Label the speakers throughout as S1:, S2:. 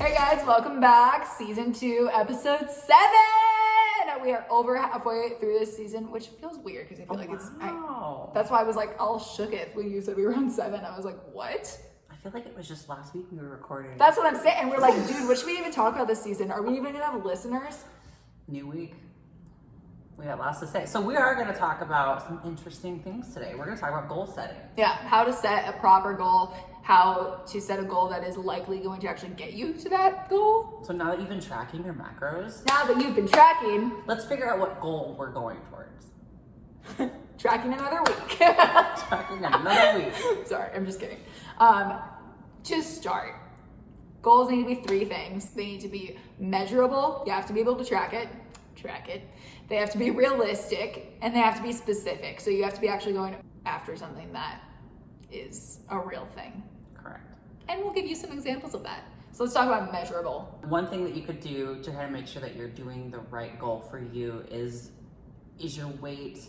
S1: Hey guys, welcome back. Season 2, episode 7. We are over halfway through this season, which feels weird because I feel like it's. That's why I was like all shooketh when you said we were on 7. I was like, what?
S2: I feel like it was just last week we were recording.
S1: That's what I'm saying. And we're like, dude, what should we even talk about this season? Are we even gonna have listeners?
S2: New week. We got lots to say. So we are going to talk about some interesting things today. We're going to talk about goal setting.
S1: Yeah, how to set a proper goal, how to set a goal that is likely going to actually get you to that goal.
S2: So now that you've been tracking your macros,
S1: Now that you've been tracking,
S2: let's figure out what goal we're going towards.
S1: tracking another week.
S2: Tracking another week.
S1: Sorry, I'm just kidding. To start, goals need to be 3 things. They need to be measurable. You have to be able to track it. They have to be realistic, and they have to be specific. So you have to be actually going after something that is a real thing.
S2: Correct.
S1: And we'll give you some examples of that. So let's talk about measurable.
S2: One thing that you could do to kind of make sure that you're doing the right goal for you is your weight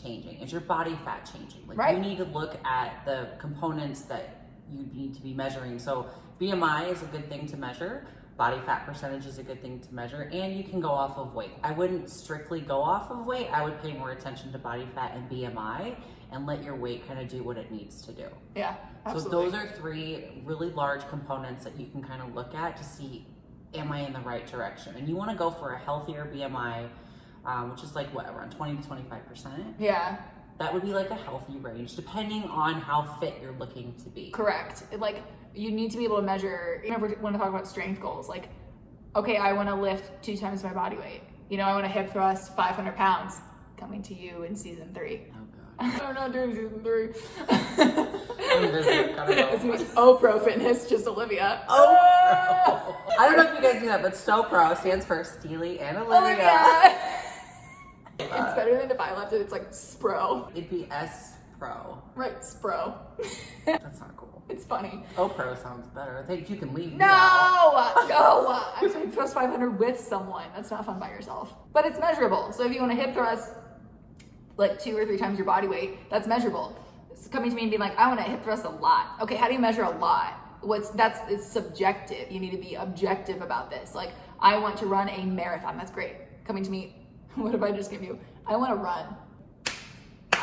S2: changing? Is your body fat changing? Like
S1: right.
S2: You need to look at the components that you need to be measuring. So BMI is a good thing to measure. Body fat percentage is a good thing to measure, and you can go off of weight. I wouldn't strictly go off of weight. I would pay more attention to body fat and BMI and let your weight kind of do what it needs to do.
S1: Yeah, absolutely.
S2: So those are 3 really large components that you can kind of look at to see, am I in the right direction? And you want to go for a healthier BMI, which is like what, around 20 to 25%?
S1: Yeah.
S2: That would be like a healthy range, depending on how fit you're looking to be.
S1: Correct. Like, you need to be able to measure, if we want to talk about strength goals, like, okay, I want to lift 2 times my body weight. You know, I want to hip thrust 500 pounds. Coming to you in season 3.
S2: Oh, God.
S1: I'm not doing season 3.
S2: I'm busy.
S1: It's O-Pro Fitness, just Olivia.
S2: Oh! I don't know if you guys knew that, but SoPro stands for Steely and Olivia.
S1: It's better than if I left it. It's like Spro.
S2: It'd be S-Pro.
S1: Right, Spro.
S2: That's not cool.
S1: It's funny.
S2: O-Pro sounds better. I think you can leave
S1: No!
S2: now.
S1: No! I'm trying to thrust 500 with someone. That's not fun by yourself. But it's measurable. So if you want to hip thrust like 2 or 3 times your body weight, that's measurable. It's coming to me and being like, I want to hip thrust a lot. Okay, how do you measure a lot? It's subjective. You need to be objective about this. Like, I want to run a marathon. That's great. Coming to me, what if I just give you, I want to run.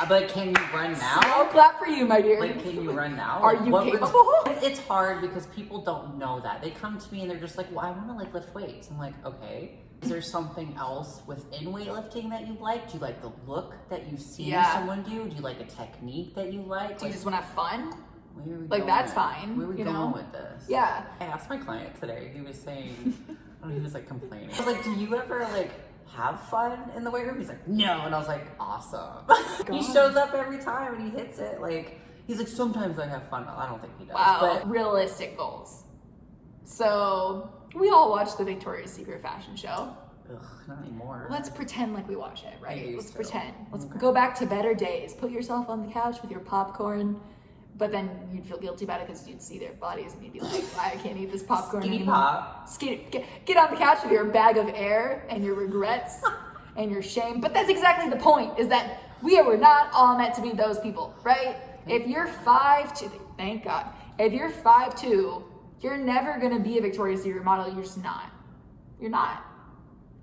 S2: But can you run now?
S1: I'll clap for you, my dear.
S2: Like, can you run now?
S1: Are you capable?
S2: It's hard because people don't know that. They come to me and they're just like, well, I want to like lift weights. I'm like, okay. Is there something else within weightlifting that you like? Do you like the look that you see someone do? Do you like a technique that you like?
S1: Do you just want to have fun?
S2: Where are we
S1: like,
S2: going
S1: that's fine.
S2: Where are we going with this?
S1: Yeah.
S2: I asked my client today. He was saying, he was like complaining. I was like, do you ever like have fun in the weight room? He's like, no. And I was like, awesome. He shows up every time and he hits it. Like, he's like, sometimes I have fun. I don't think he does.
S1: Wow.
S2: But
S1: realistic goals. So we all watch the Victoria's Secret fashion show.
S2: Ugh, not anymore.
S1: Let's pretend like we watch it, right? Let's pretend. Let's
S2: Okay.
S1: go back to better days. Put yourself on the couch with your popcorn, but then you'd feel guilty about it because you'd see their bodies and you'd be like, I can't eat this popcorn
S2: Skinny
S1: anymore.
S2: pop.
S1: Get on the couch with your bag of air and your regrets and your shame. But that's exactly the point, is that we were not all meant to be those people, right? If you're 5'2", thank God. If you're 5'2", you're never going to be a Victoria's Secret model. You're just not. You're not.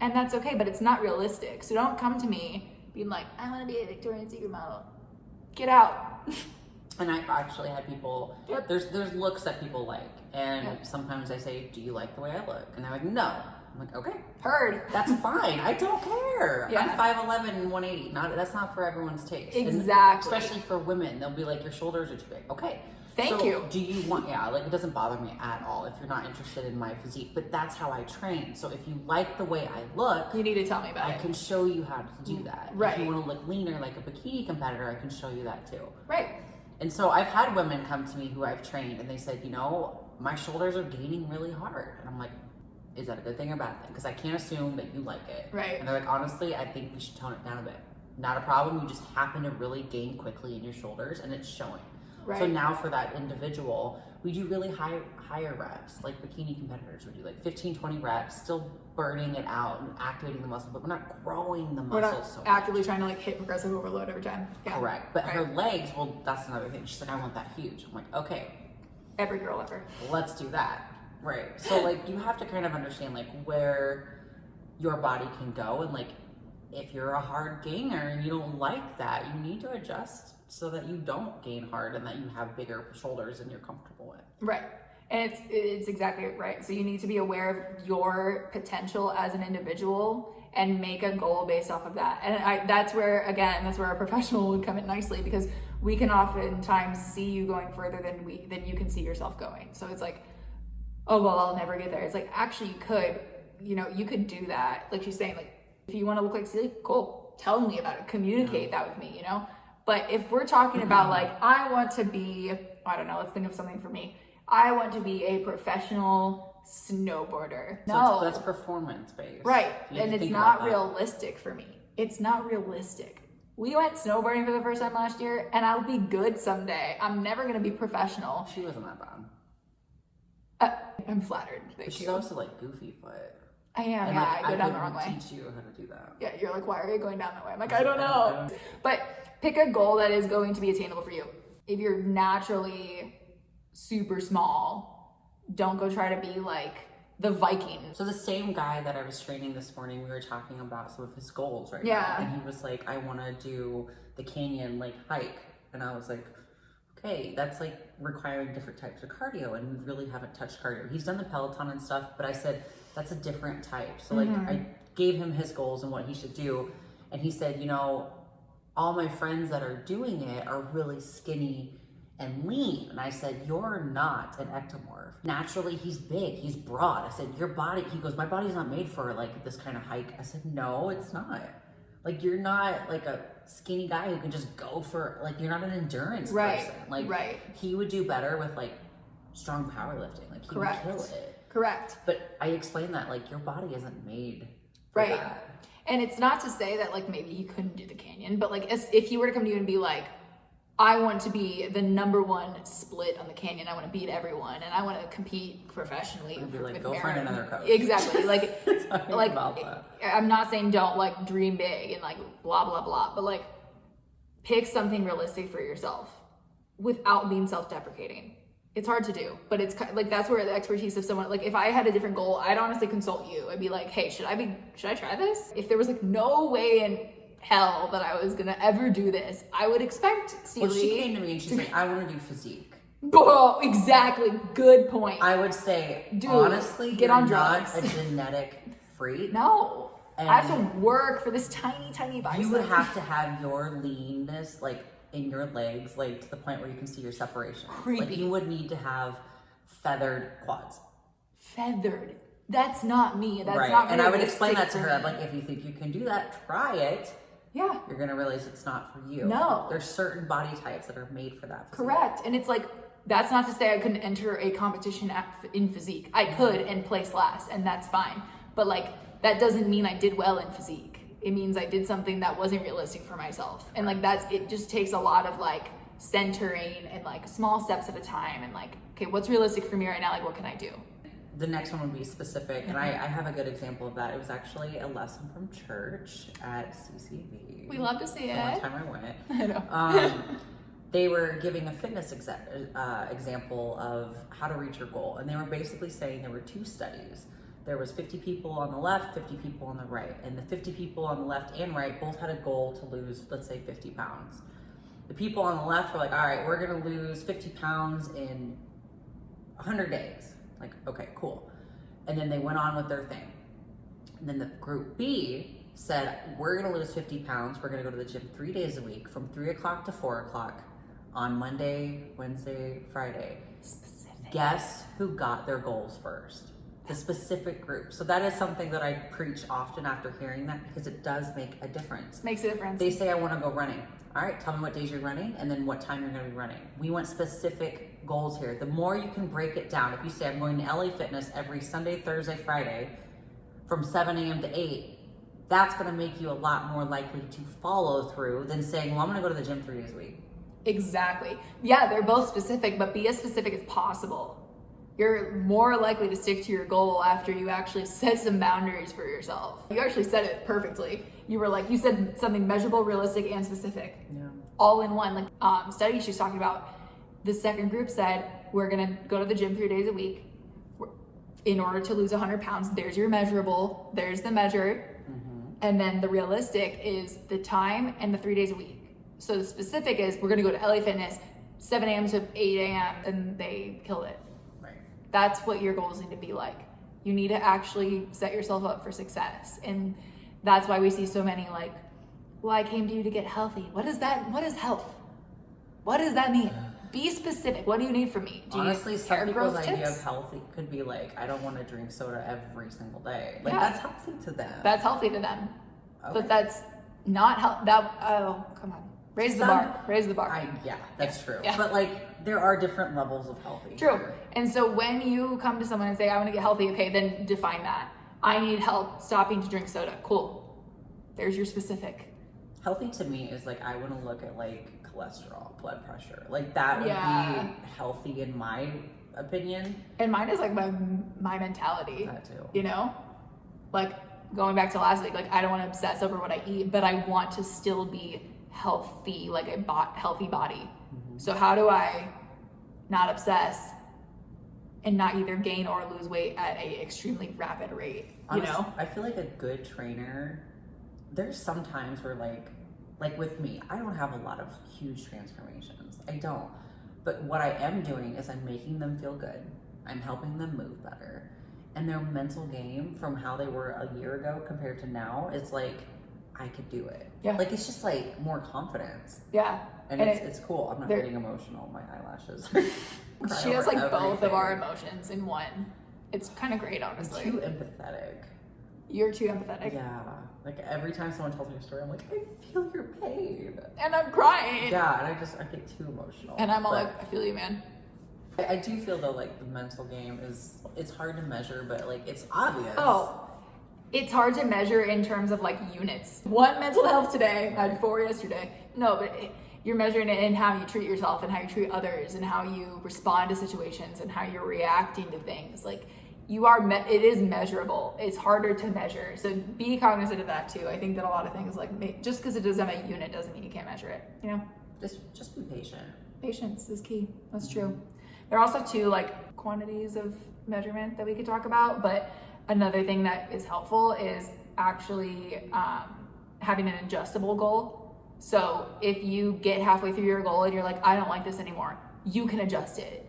S1: And that's okay, but it's not realistic. So don't come to me being like, I want to be a Victoria's Secret model. Get out.
S2: And I've actually had people, there's looks that people like. And sometimes I say, do you like the way I look? And they're like, no. I'm like, okay.
S1: Heard.
S2: That's fine. I don't care.
S1: Yeah.
S2: I'm 5'11" and 180. That's not for everyone's taste.
S1: Exactly.
S2: And especially for women. They'll be like, your shoulders are too big. Okay.
S1: Thank you.
S2: Do you want, like, it doesn't bother me at all if you're not interested in my physique, but that's how I train. So if you like the way I look,
S1: you need to tell me about
S2: it. I can show you how to do that.
S1: Right.
S2: If you want to look leaner like a bikini competitor, I can show you that too.
S1: Right.
S2: And so I've had women come to me who I've trained and they said, my shoulders are gaining really hard. And I'm like, is that a good thing or a bad thing? Because I can't assume that you like it.
S1: Right.
S2: And they're like, honestly, I think we should tone it down a bit. Not a problem. You just happen to really gain quickly in your shoulders and it's showing. Right. So now for that individual, we do really higher reps, like bikini competitors would do, like 15, 20 reps, still burning it out and activating the muscle, but we're not growing the muscle
S1: we're not
S2: so
S1: actively
S2: much.
S1: trying to like hit progressive overload every time. Yeah.
S2: Correct. But her legs, well, that's another thing. She's like, I want that huge. I'm like, okay.
S1: Every girl ever.
S2: Let's do that. Right. So like you have to kind of understand like where your body can go, and like if you're a hard gainer and you don't like that, you need to adjust so that you don't gain hard and that you have bigger shoulders and you're comfortable with.
S1: Right. And it's exactly right. So you need to be aware of your potential as an individual and make a goal based off of that. And that's where a professional would come in nicely, because we can oftentimes see you going further than you can see yourself going. So it's like, oh, well, I'll never get there. It's like, actually you could do that. Like she's saying, like, if you want to look like Celia, cool. Tell me about it. Communicate that with me, But if we're talking about like, I want to be, I don't know, let's think of something for me. I want to be a professional snowboarder. No.
S2: So that's performance based.
S1: Right. And it's not realistic for me. It's not realistic. We went snowboarding for the first time last year, and I'll be good someday. I'm never going to be professional.
S2: She wasn't that bad.
S1: I'm flattered. Thank
S2: She's
S1: you.
S2: also like goofy foot.
S1: I am,
S2: and
S1: yeah.
S2: like,
S1: I go down the wrong way.
S2: Teach you how to do that.
S1: Yeah, you're like, why are you going down that way? I'm like, I don't know. But pick a goal that is going to be attainable for you. If you're naturally super small, don't go try to be like the Vikings.
S2: So the same guy that I was training this morning, we were talking about some of his goals right
S1: Yeah.
S2: now. And he was like, I want to do the canyon like hike. And I was like, okay, that's like requiring different types of cardio, and we really haven't touched cardio. He's done the Peloton and stuff, but I said, that's a different type. So like I gave him his goals and what he should do. And he said, all my friends that are doing it are really skinny and lean. And I said, you're not an ectomorph. Naturally, he's big, he's broad. I said, your body, he goes, my body's not made for like this kind of hike. I said, no, it's not. Like, you're not like a skinny guy who can just go for, like, you're not an endurance person. Like, he would do better with like strong powerlifting. Like, he would kill it.
S1: Correct.
S2: But I explained that, like, your body isn't made for that.
S1: And it's not to say that, like, maybe he couldn't do the canyon, but, like, if he were to come to you and be like, I want to be the #1 split on the canyon, I want to beat everyone, and I want to compete professionally.
S2: I'd be like, go find another coach.
S1: Exactly. Like, like
S2: about that.
S1: I'm not saying don't, like, dream big and, like, blah, blah, blah, but, like, pick something realistic for yourself without being self-deprecating. It's hard to do, but it's like, that's where the expertise of someone, like, if I had a different goal, I'd honestly consult you. I'd be like, hey, should I try this? If there was like no way in hell that I was gonna ever do this, I would expect Celia.
S2: Well, she came to me and she's like, I want to do physique.
S1: Oh, exactly. Good point.
S2: I would say,
S1: dude,
S2: honestly,
S1: get on drugs.
S2: Not a genetic freak.
S1: No. And I have to work for this tiny, tiny bicep.
S2: You would have to have your leanness, like, in your legs, like, to the point where you can see your separation.
S1: Creepy.
S2: Like, you would need to have feathered quads.
S1: Feathered. That's not me. That's
S2: right.
S1: not
S2: And I would explain that to
S1: for
S2: her.
S1: me.
S2: I'm like, if you think you can do that, try it.
S1: Yeah.
S2: You're going to realize it's not for you.
S1: No.
S2: There's certain body types that are made for that.
S1: Correct. And it's like, that's not to say I couldn't enter a competition in physique. I could and place last, and that's fine. But, like, that doesn't mean I did well in physique. It means I did something that wasn't realistic for myself. And, like, it just takes a lot of, like, centering and, like, small steps at a time, and, like, okay, what's realistic for me right now? Like, what can I do?
S2: The next one would be specific, and I have a good example of that. It was actually a lesson from church at CCV.
S1: We love to see it.
S2: The one time I went.
S1: I know.
S2: They were giving a fitness example of how to reach your goal, and they were basically saying there were 2 studies. There was 50 people on the left, 50 people on the right, and the 50 people on the left and right both had a goal to lose, let's say, 50 pounds. The people on the left were like, all right, we're gonna lose 50 pounds in 100 days. Like, okay, cool. And then they went on with their thing. And then the group B said, we're gonna lose 50 pounds. We're gonna go to the gym 3 days a week from 3 o'clock to 4 o'clock on Monday, Wednesday, Friday.
S1: Specific.
S2: Guess who got their goals first? The specific group. So that is something that I preach often after hearing that, because it does make a difference.
S1: Makes a difference.
S2: They say, I want to go running. All right, tell me what days you're running and then what time you're going to be running. We want specific goals here. The more you can break it down, if you say, I'm going to LA Fitness every Sunday, Thursday, Friday from 7 a.m. to 8, that's going to make you a lot more likely to follow through than saying, well, I'm going to go to the gym 3 days a week.
S1: Exactly. Yeah, they're both specific, but be as specific as possible. You're more likely to stick to your goal after you actually set some boundaries for yourself. You actually said it perfectly. You were like, you said something measurable, realistic, and specific.
S2: Yeah.
S1: All in one. Like, study she's talking about, the second group said, we're gonna go to the gym 3 days a week. in order to lose 100 pounds, there's your measurable, there's the measure, and then the realistic is the time and the 3 days a week. So the specific is we're gonna go to LA Fitness 7 a.m. to 8 a.m. and they killed it.
S2: Right.
S1: That's what your goals need to be like. You need to actually set yourself up for success. And that's why we see so many like, well, I came to you to get healthy. What is that? What is health? What does that mean? Be specific. What do you need from me? Do
S2: Honestly,
S1: you
S2: some people's idea
S1: tips?
S2: of healthy could be like, I don't want to drink soda every single day. Like,
S1: Yeah.
S2: that's healthy to them.
S1: That's healthy to them.
S2: Okay.
S1: But that's not health. Oh, come on. Raise the bar. Raise the bar.
S2: Yeah, that's true.
S1: Yeah.
S2: But like, there are different levels of healthy.
S1: True. And so when you come to someone and say, I want to get healthy, okay, then define that. I need help stopping to drink soda. Cool. There's your specific.
S2: Healthy to me is like, I want to look at like cholesterol, blood pressure. Like that would be healthy in my opinion.
S1: And mine is like my mentality.
S2: That too.
S1: You know? Like going back to last week, like I don't want to obsess over what I eat, but I want to still be healthy, like a healthy body. So how do I not obsess and not either gain or lose weight at a extremely rapid rate?
S2: Honestly,
S1: You know?
S2: I feel like a good trainer, there's some times where like with me, I don't have a lot of huge transformations. I don't. But what I am doing is I'm making them feel good. I'm helping them move better. And their mental game from how they were a year ago compared to now, it's like, I could do it.
S1: Yeah.
S2: Like, it's just like more confidence.
S1: Yeah.
S2: And it's cool. I'm not getting emotional. My eyelashes.
S1: She has like both of our emotions in one. It's kind of great, honestly.
S2: I'm too empathetic.
S1: You're too empathetic.
S2: Yeah. Like every time someone tells me a story, I'm like, I feel your pain.
S1: And I'm crying.
S2: Yeah, and I get too emotional.
S1: And I'm all
S2: But
S1: like, I feel you, man.
S2: I do feel though like the mental game it's hard to measure, but like it's obvious.
S1: Oh, it's hard to measure in terms of like units. One mental health today, I had 4 yesterday. No, but you're measuring it in how you treat yourself and how you treat others and how you respond to situations and how you're reacting to things. Like you are, it is measurable. It's harder to measure. So be cognizant of that too. I think that a lot of things like just because it doesn't have a unit doesn't mean you can't measure it, you know?
S2: Just be patient.
S1: Patience is key. That's true. There are also two like quantities of measurement that we could talk about, but another thing that is helpful is actually having an adjustable goal. So if you get halfway through your goal and you're like, I don't like this anymore, you can adjust it.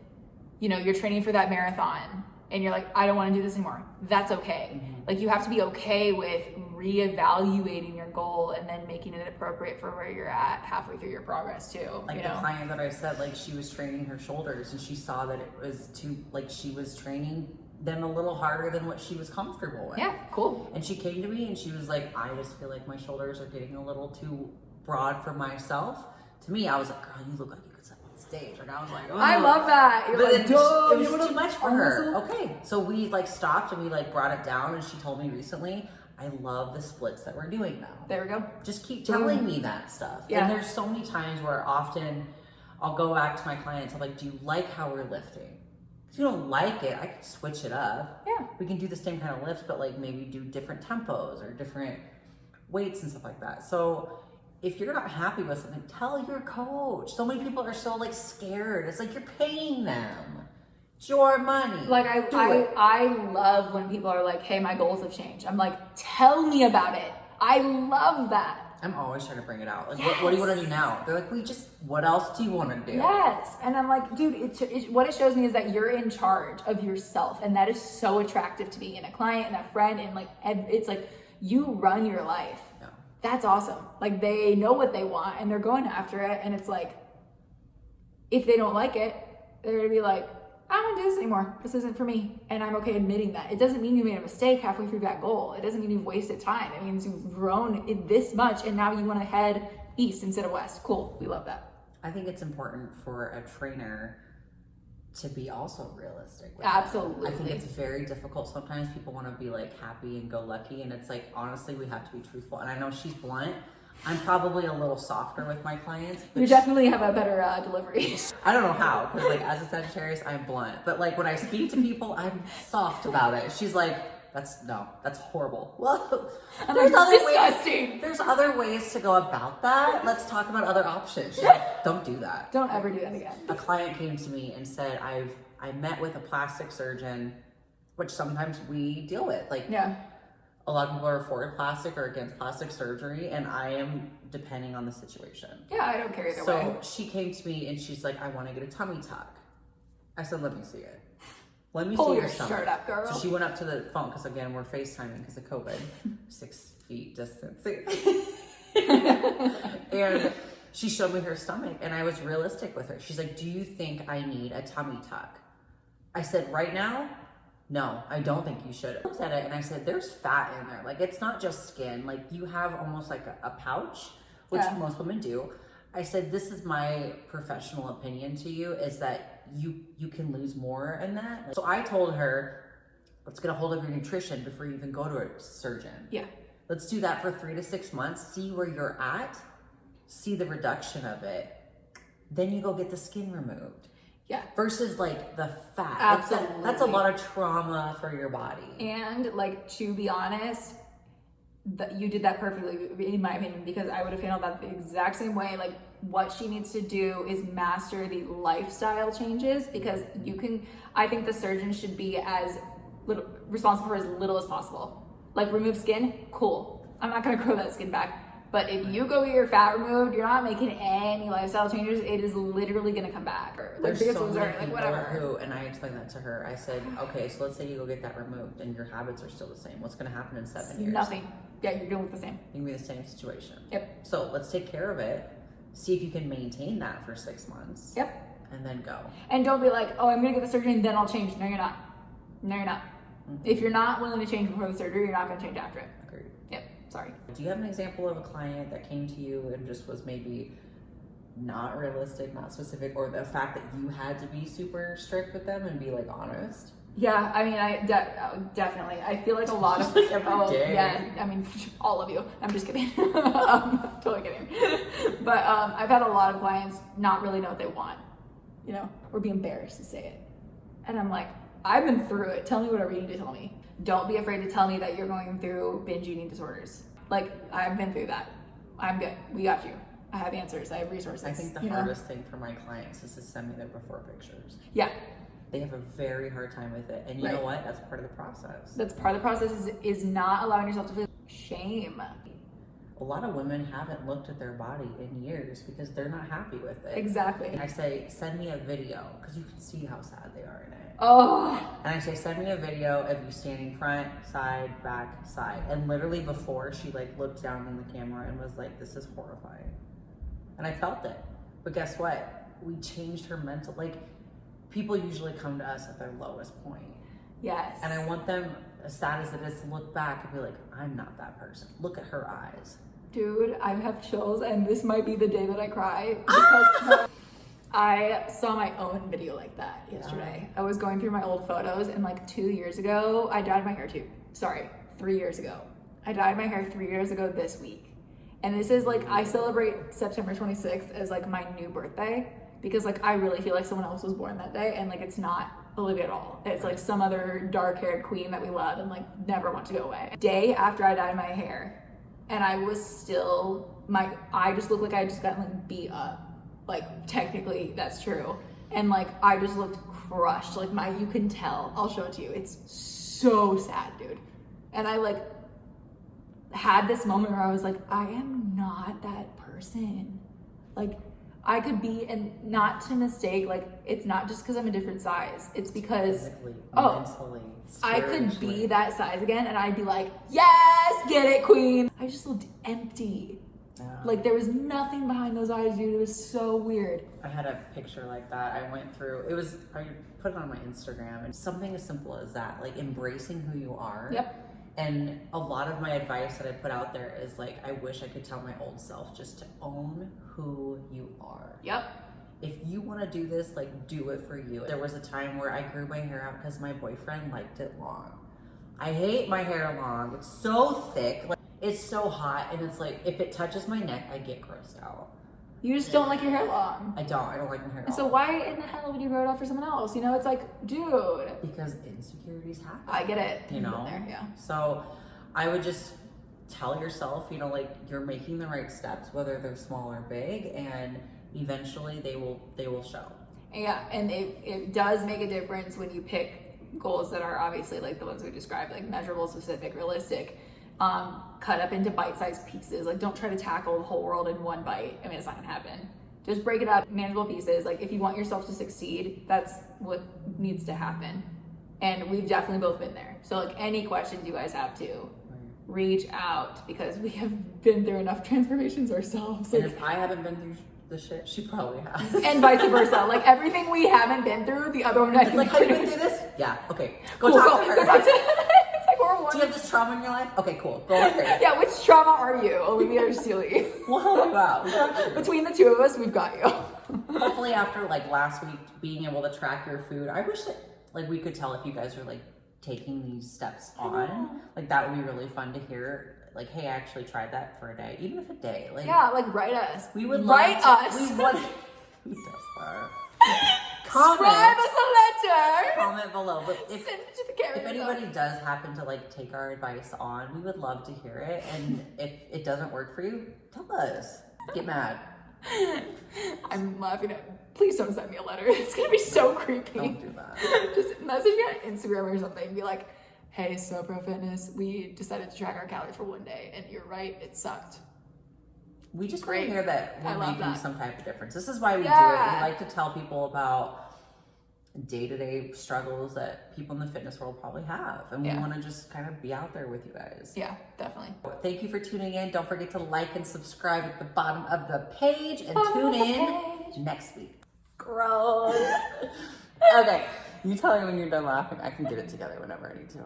S1: You know, you're training for that marathon and you're like, I don't want to do this anymore. That's okay.
S2: Mm-hmm.
S1: Like you have to be okay with reevaluating your goal and then making it appropriate for where you're at halfway through your progress too.
S2: Like
S1: you
S2: the
S1: know?
S2: client that I said, like she was training her shoulders and she saw that it was too, like she was training them a little harder than what she was comfortable with.
S1: Yeah, cool.
S2: And she came to me and she was like, I just feel like my shoulders are getting a little too broad for myself. To me, I was like, girl, you look like you could step on stage. And I was like, oh.
S1: I love that. You're
S2: But
S1: like,
S2: then
S1: duh,
S2: it was
S1: you
S2: just too much for her.
S1: muscle?
S2: Okay, so we like stopped and we like brought it down and she told me recently, I love the splits that we're doing now.
S1: There we go.
S2: Just keep telling me that stuff.
S1: Yeah.
S2: And there's so many times where often I'll go back to my clients, I'm like, do you like how we're lifting? If you don't like it, I can switch it up.
S1: Yeah.
S2: We can do the same kind of lifts, but like maybe do different tempos or different weights and stuff like that. So if you're not happy with something, tell your coach. So many people are so like scared. It's like you're paying them. It's your money.
S1: Like I love when people are like, hey, my goals have changed. I'm like, tell me about it. I love that.
S2: I'm always trying to bring it out. Like,
S1: Yes.
S2: what do you want to do now? They're like, what else do you want to do?
S1: Yes. And I'm like, dude, what it shows me is that you're in charge of yourself. And that is so attractive to me and a client and a friend. And like, it's like you run your life.
S2: Yeah.
S1: That's awesome. Like they know what they want and they're going after it. And it's like, if they don't like it, they're going to be like, I don't want to do this anymore. This isn't for me. And I'm okay admitting that. It doesn't mean you made a mistake halfway through that goal. It doesn't mean you've wasted time. It means you've grown this much and now you want to head east instead of west. Cool. We love that.
S2: I think it's important for a trainer to be also realistic with
S1: Absolutely.
S2: them. I think it's very difficult. Sometimes people want to be like happy and go lucky. And it's like, honestly, we have to be truthful. And I know she's blunt. I'm probably a little softer with my clients.
S1: You definitely have a better delivery.
S2: I don't know how, because like as a Sagittarius, I'm blunt. But like when I speak to people, I'm soft about it. She's like, that's horrible. Well, there's
S1: disgusting.
S2: ways. There's other ways to go about that. Let's talk about other options. She's like, don't do that.
S1: Don't ever do that again.
S2: A client came to me and said, I met with a plastic surgeon which sometimes we deal with. Like,
S1: Yeah.
S2: a lot of people are for plastic or against plastic surgery, and I am depending on the situation.
S1: Yeah, I don't care either way.
S2: So she came to me and she's like, I want to get a tummy tuck. I said, let me see it. Let me
S1: Pull
S2: see
S1: your
S2: your stomach.
S1: shirt up, girl.
S2: So she went up to the phone, because again, we're FaceTiming because of COVID, 6 feet distance. And she showed me her stomach, and I was realistic with her. She's like, do you think I need a tummy tuck? I said, right now, no, I don't think you should. I looked at it and I said, there's fat in there. Like, it's not just skin. Like, you have almost like a pouch, which most women do. I said, this is my professional opinion to you, is that you can lose more in that. So I told her, let's get a hold of your nutrition before you even go to a surgeon.
S1: Yeah.
S2: Let's do that for 3 to 6 months, see where you're at, see the reduction of it. Then you go get the skin removed.
S1: Yeah.
S2: Versus like the fat.
S1: Absolutely.
S2: That's a lot of trauma for your body.
S1: And like, to be honest, you did that perfectly, in my opinion, because I would have handled that the exact same way. Like, what she needs to do is master the lifestyle changes, because I think the surgeon should be responsible for as little as possible. Like, remove skin, cool. I'm not gonna grow that skin back. But if you go get your fat removed, you're not making any lifestyle changes. It is literally gonna come back.
S2: There's so many people who, and I explained that to her. I said, okay, so let's say you go get that removed and your habits are still the same. What's gonna happen in 7 years?
S1: Nothing. Yeah, you're gonna look the same.
S2: You're gonna be the same situation.
S1: Yep.
S2: So let's take care of it. See if you can maintain that for 6 months.
S1: Yep.
S2: And then go.
S1: And don't be like, oh, I'm gonna get the surgery and then I'll change. No, you're not. No, you're not. Mm-hmm. If you're not willing to change before the surgery, you're not gonna change after it.
S2: Agreed.
S1: Yep. Sorry.
S2: Do you have an example of a client that came to you and just was maybe not realistic, not specific, or the fact that you had to be super strict with them and be like honest?
S1: Yeah, I mean, definitely. I feel like a lot of
S2: like every day.
S1: Yeah, I mean, all of you. I'm just kidding. Totally kidding. But I've had a lot of clients not really know what they want, or be embarrassed to say it. And I'm like, I've been through it. Tell me whatever you need to tell me. Don't be afraid to tell me that you're going through binge eating disorders. Like, I've been through that. I'm good. We got you. I have answers. I have resources.
S2: I think the hardest thing for my clients is to send me their before pictures.
S1: Yeah.
S2: They have a very hard time with it. And you know what? That's part of the process.
S1: That's part of the process is not allowing yourself to feel shame.
S2: A lot of women haven't looked at their body in years because they're not happy with it.
S1: Exactly.
S2: And I say, send me a video, because you can see how sad they are in it.
S1: Oh.
S2: And I say, send me a video of you standing front, side, back, side. And literally before, she looked down in the camera and was like, this is horrifying. And I felt it. But guess what? We changed her mental, people usually come to us at their lowest point.
S1: Yes.
S2: And I want them, as sad as it is, to look back and be like, I'm not that person. Look at her eyes.
S1: Dude, I have chills, and this might be the day that I cry, because I saw my own video like that yesterday. I was going through my old photos, and 2 years ago, I dyed my hair too. Sorry, 3 years ago. I dyed my hair 3 years ago this week. And this is I celebrate September 26th as my new birthday, because I really feel like someone else was born that day, and it's not Olivia at all. It's some other dark-haired queen that we love and never want to go away. Day after I dyed my hair, and I was still, I just looked like I just got beat up. Technically that's true. And I just looked crushed. You can tell. I'll show it to you. It's so sad, dude. And I had this moment where I was I am not that person. I could be, and not to mistake, it's not just because I'm a different size. It's because,
S2: physically, mentally,
S1: I could be that size again, and I'd be like, yes, get it, queen. I just looked empty. Yeah. There was nothing behind those eyes, dude. It was so weird.
S2: I had a picture like that. I went through, I put it on my Instagram, and something as simple as that, embracing who you are.
S1: Yep.
S2: And a lot of my advice that I put out there is I wish I could tell my old self just to own who you are.
S1: Yep.
S2: If you want to do this, do it for you. There was a time where I grew my hair out because my boyfriend liked it long. I hate my hair long. It's so thick. It's so hot. And it's if it touches my neck, I get grossed out.
S1: You just don't like your hair long.
S2: I don't like my hair long.
S1: So why in the hell would you grow it out for someone else? It's dude.
S2: Because insecurities happen.
S1: I get it.
S2: There,
S1: yeah.
S2: So I would just tell yourself, you're making the right steps, whether they're small or big, and eventually they will show.
S1: Yeah, and it does make a difference when you pick goals that are obviously like the ones we described, like measurable, specific, realistic, cut up into bite-sized pieces. Like don't try to tackle the whole world in one bite. I mean, it's not gonna happen. Just break it up, manageable pieces. Like if you want yourself to succeed, that's what needs to happen. And we've definitely both been there. So like any questions you guys have to reach out, because we have been through enough transformations ourselves.
S2: And
S1: like,
S2: if I haven't been through the shit, she probably has.
S1: and vice versa. Like everything we haven't been through, the other one has.
S2: Like, have you been through this? Yeah. Okay. Go
S1: Cool,
S2: talk to her.
S1: go talk to it's like we're one.
S2: Do you have this trauma in your life? Okay, cool. Go over here.
S1: Yeah, which trauma are you, Olivia or Steely?
S2: We'll help you out. We got you.
S1: Between the two of us, we've got you.
S2: Hopefully, after like last week, being able to track your food, I wish that like we could tell if you guys are like taking these steps on. Like that would be really fun to hear. Like, hey, I actually tried that for a day, even if a day. Like,
S1: Yeah, like write us.
S2: we would
S1: write us.
S2: We would. Who does that? Comment.
S1: Scribe us a letter.
S2: Comment below. But if
S1: Send it to the camera.
S2: if anybody does happen to like take our advice on, we would love to hear it. And if it doesn't work for you, tell us. Get mad.
S1: I'm laughing at. Please don't send me a letter. It's gonna be so creepy.
S2: Don't do that.
S1: Just message me on Instagram or something and be like, hey, so Pro Fitness, we decided to track our calories for one day, and you're right, it sucked.
S2: We just want
S1: Great.
S2: to hear that
S1: I
S2: we're
S1: love
S2: making
S1: that.
S2: some type of difference. This is why we do it.
S1: Yeah.
S2: We like to tell people about day-to-day struggles that people in the fitness world probably have. And we
S1: Yeah.
S2: want to just kind of be out there with you guys.
S1: Yeah, definitely.
S2: Thank you for tuning in. Don't forget to like and subscribe at the bottom of the page and
S1: Bottom
S2: tune
S1: of the
S2: in
S1: page.
S2: next week. Gross. Okay. You tell me when you're done laughing. I can get it together whenever I need to.